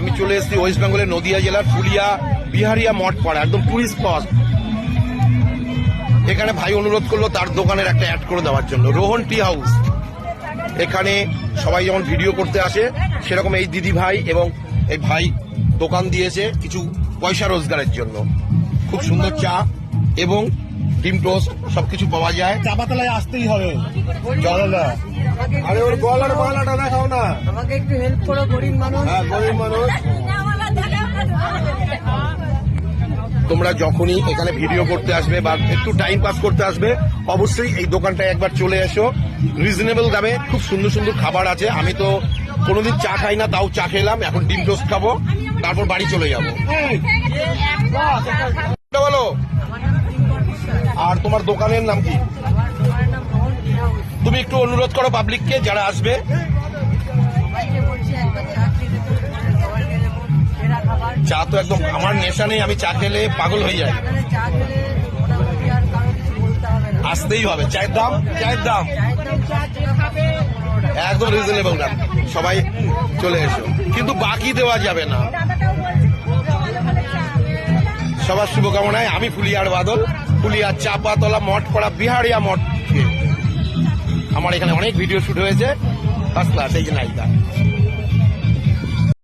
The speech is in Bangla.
আমি চলে এসেছি ওয়েস্ট বেঙ্গলের নদিয়া জেলার ফুলিয়া বিহারিয়া মঠ পাড়া, একদম টুরিস্ট স্পট। এখানে ভাই অনুরোধ করলো তার দোকানের একটা অ্যাড করে দেওয়ার জন্য, রোহন টি হাউস। এখানে সবাই যেমন ভিডিও করতে আসে সেরকম এই দিদি ভাই এবং এই ভাই দোকান দিয়েছে কিছু পয়সা রোজগারের জন্য। খুব সুন্দর চা এবং ডিম টোস্ট সবকিছু পাওয়া যায়। চা পাতালায় আসতেই হবে। আরে ওর গলার মালাটা দেখাও না, আমাকে একটু হেল্প করো, গরিব মানুষ। হ্যাঁ গরিব মানুষ। তোমরা যখনই এখানে ভিডিও করতে আসবে বা একটু টাইম পাস করতে আসবে অবশ্যই এই দোকানটায় একবার চলে এসো। রিজনেবল দামে খুব সুন্দর সুন্দর খাবার আছে। আমি তো কোনোদিন চা খাই না, তাও চা খেলাম, এখন ডিম টোস্ট খাবো, তারপর বাড়ি চলে যাবো। বলো, আর তোমার দোকানের নাম কি? তুমি একটু অনুরোধ করো পাবলিককে যারা আসবে। চা তো একদম আমার নেশা নেই, আমি চা খেলে পাগল হয়ে যাই। আসতেই হবে। চায়ের দাম একদম রিজনেবল দাম, সবাই চলে এসো, কিন্তু বাকি দেওয়া যাবে না। সবার শুভকামনায় আমি ফুলিয়ার বাদল, ফুলিয়ার চাপাতলা মঠ পাড়া বিহারিয়া মঠ। আমার এখানে অনেক ভিডিও শুট হয়েছে, ফার্স্ট ক্লাস, এই যে নায়িকা।